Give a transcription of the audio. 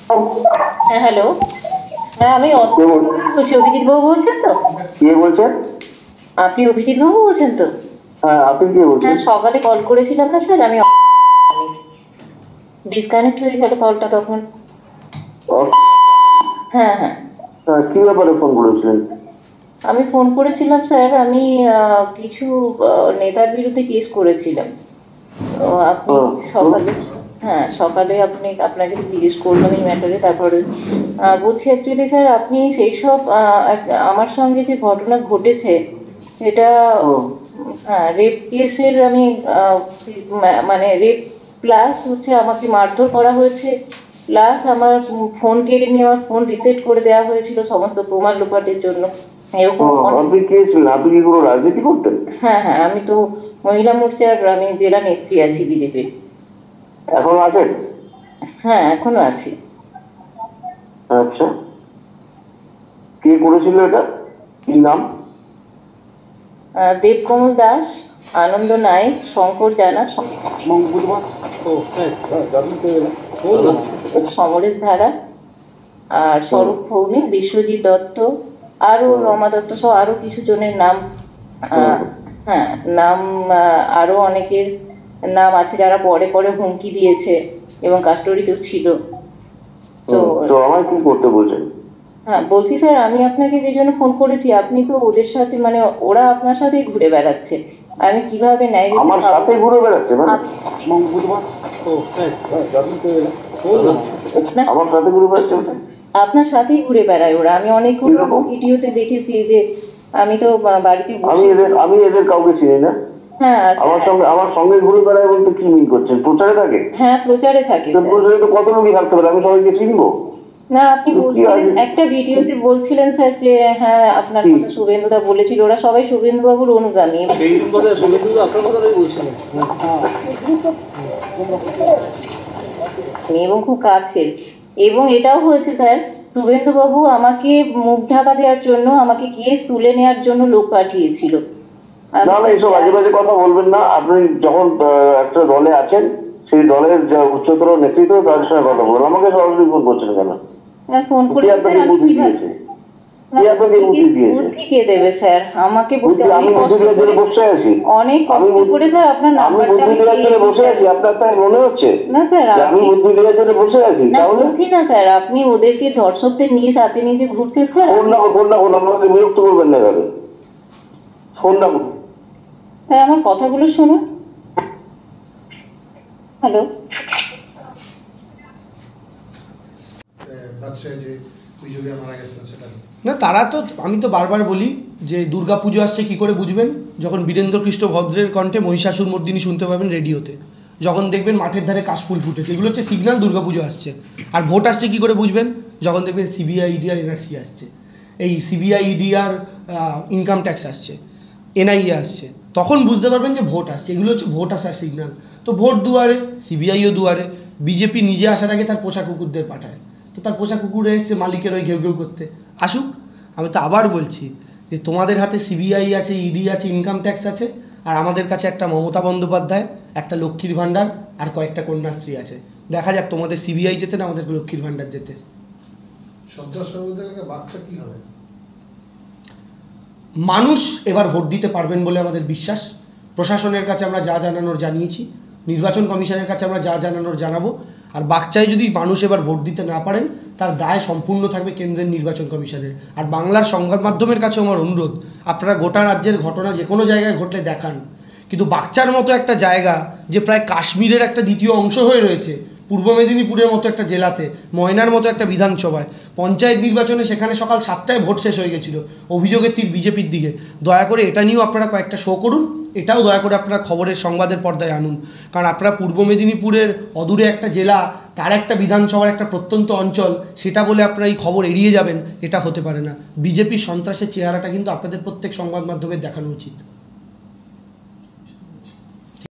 হ্যাঁ হ্যালো, হ্যাঁ আমি বলছি, অভিজিৎ বাবু বলছেন তো? কে বলছেন? আপনি অভিজিৎ বাবু বলছেন তো? হ্যাঁ, আপনি কে বলছেন? হ্যাঁ, সকালে কল করেছিলাম না স্যার, আমি ডিসকানেক্ট হয়ে গেল কলটা তখন। হ্যাঁ হ্যাঁ, কি ব্যাপারে ফোন করেছিলেন? আমি ফোন করেছিলাম স্যার, আমি কিছু নেতার বিরুদ্ধে কেস করেছিলাম। তো আপনি সকালে, হ্যাঁ সকালে আপনাকে জিজ্ঞেস করলাম এই ম্যাটারে। তারপরে বলছি অ্যাকচুয়ালি স্যার, আপনি সেই সব আমার সঙ্গে যে ঘটনা ঘটেছে সেটা রেপ কেসের, আমি মানে রেপ প্লাস হচ্ছে আমাকে মারধর করা হয়েছে, প্লাস আমার ফোন কেড়ে নিয়ে আমার ফোন রিসেট করে দেওয়া হয়েছিল সমস্ত প্রমাণ লোপাটের জন্য। আপনি কে ছিলেন? আপনি কি কোনো রাজনীতি করতেন? হ্যাঁ হ্যাঁ, আমি তো মহিলা মোর্চার আমি জেলা নেত্রী আছি বিজেপির। এখনো আছেন? হ্যাঁ এখনো আছি। আচ্ছা, কে করেছিল এটা? কি নাম? দেবকমল দাস, আনন্দ নায়ক, শঙ্কর জানা, সমরেশ ধারা, আর স্বরূপ ভৌমিক, বিশ্বজিৎ দত্ত, আরো রমা দত্ত সহ আরো কিছু জনের নাম। হ্যাঁ নাম, আরো অনেকের নাম আছে যারা পরে পরে হুমকি দিয়েছে এবং কাস্টডিতেও ছিল। তো আমায় কি করতে বলছেন? হ্যাঁ বলছি স্যার, আমি আপনাকে যে জন্য ফোন করেছি, আপনি তো ওদের সাথে মানে ওরা আপনার সাথেই ঘুরে বেড়াচ্ছে। আমি কিভাবে ন্যায় বিচার আমার সাথে ঘুরে বেড়াচ্ছে? মানে আমার সাথে ঘুরে বেড়াচ্ছে? আপনার সাথেই ঘুরে বেড়ায় ওরা। আমি অনেকগুলো ভিডিওতে দেখেছি যে আমি তো বাড়িতে আমি এদের কাউকে চিনি না। হ্যাঁ, আমার সঙ্গে ঘুরে বেড়ায় বলতে কি মিন করছেন? প্রচারে থাকে? হ্যাঁ প্রচারে থাকে। প্রচারে তো কত লোকই থাকতে পারে, আমি সবাইকে চিনবো? না, আপনি একটা ভিডিওতে বলছিলেন স্যার যে হ্যাঁ আপনার কথা শুভেন্দুদা বলেছিল, ওরা সবাই শুভেন্দু বাবুর অনুগামী এবং খুব কাছের। এবং এটাও হয়েছে স্যার, শুভেন্দু বাবু আমাকে মুখ ঢাকা দেওয়ার জন্য আমাকে কেস তুলে নেওয়ার জন্য লোক পাঠিয়েছিল। না না, এইসব আজে বাজে কথা বলবেন না। আপনি যখন একটা দলে আছেন, সেই দলের যা উচ্চতর নেতৃত্ব তাদের সঙ্গে কথা বলুন। আমাকে সরাসরি ফোন করছেন কেন? ফোন করে আপনাকে বুদ্ধি দিয়েছে? কি আপনাকে বুদ্ধি দিয়েছে? কে দেবে স্যার আমাকে? আমি বুদ্ধি দেওয়ার জন্য বসে আছি? অনেক কষ্ট করে স্যার আপনার আমি বুদ্ধি দেওয়ার জন্য বসে আছি? আপনার তাই মনে হচ্ছে? না স্যার, আমি বুদ্ধি দেওয়ার জন্য বসে আছি? তাহলে না স্যার, আপনি ওদেরকে ধর্ষকদের নিয়ে সাথে নিয়ে ঘুরতে স্যার। ফোন না আমাকে বিরক্ত করবেন না এভাবে। ফোন না স্যার, আমার কথাগুলো শুনুন। হ্যালো, না তারা তো, আমি তো বারবার বলি যে দুর্গাপুজো আসছে কি করে বুঝবেন? যখন বীরেন্দ্রকৃষ্ণ ভদ্রের কণ্ঠে মহিষাসুর মর্দিনী শুনতে পাবেন রেডিওতে, যখন দেখবেন মাঠের ধারে কাশফুল ফুটেছে, এগুলো হচ্ছে সিগন্যাল দুর্গাপুজো আসছে। আর ভোট আসছে কি করে বুঝবেন? যখন দেখবেন সিবিআই ইডি আর এনআরসি আসছে, এই সিবিআই ইডি আর ইনকাম ট্যাক্স আসছে, এনআইএ আসছে, তখন বুঝতে পারবেন যে ভোট আসছে। এগুলো হচ্ছে ভোট আসার সিগন্যাল। তো ভোট দুয়ারে, সিবিআইও দুয়ারে। বিজেপি নিজে আসার আগে তার পোষা কুকুরদের পাঠায়, তো তার পোষা কুকুরে এসছে মালিকের ওই ঘেউ ঘেউ করতে। আসুক। আমি তো আবার বলছি যে তোমাদের হাতে সিবিআই আছে, ইডি আছে, ইনকাম ট্যাক্স আছে, আর আমাদের কাছে একটা মমতা বন্দ্যোপাধ্যায়, একটা লক্ষ্মীর ভাণ্ডার আর কয়েকটা কন্যাশ্রী আছে। দেখা যাক তোমাদের সিবিআই যেতে না আমাদের লক্ষ্মীর ভাণ্ডার যেতে। বাচ্চা কি হবে? মানুষ এবার ভোট দিতে পারবেন বলে আমাদের বিশ্বাস। প্রশাসনের কাছে আমরা যা জানানোর জানিয়েছি, নির্বাচন কমিশনের কাছে আমরা যা জানানোর জানাবো। আর বাচ্চায় যদি মানুষ এবার ভোট দিতে না পারেন, তার দায় সম্পূর্ণ থাকবে কেন্দ্রের নির্বাচন কমিশনের। আর বাংলার সংবাদ মাধ্যমের কাছে আমার অনুরোধ, আপনারা গোটা রাজ্যের ঘটনা যে কোনো জায়গায় ঘটলে দেখান, কিন্তু বাচ্চার মতো একটা জায়গা যে প্রায় কাশ্মীরের একটা দ্বিতীয় অংশ হয়ে রয়েছে, পূর্ব মেদিনীপুরের মতো একটা জেলাতে, ময়নার মতো একটা বিধানসভায়, পঞ্চায়েত নির্বাচনে সেখানে সকাল 7টায় ভোট শেষ হয়ে গেছিলো, অভিযোগের তীর বিজেপির দিকে। দয়া করে এটা নিয়েও আপনারা কয়েকটা শো করুন, এটাও দয়া করে আপনারা খবরের সংবাদের পর্দায় আনুন। কারণ আপনারা পূর্ব মেদিনীপুরের অদূরে একটা জেলা, তার একটা বিধানসভার একটা প্রত্যন্ত অঞ্চল, সেটা বলে আপনারা এই খবর এড়িয়ে যাবেন, এটা হতে পারে না। বিজেপির সন্ত্রাসের চেহারাটা কিন্তু আপনাদের প্রত্যেক সংবাদ মাধ্যমে দেখানো উচিত।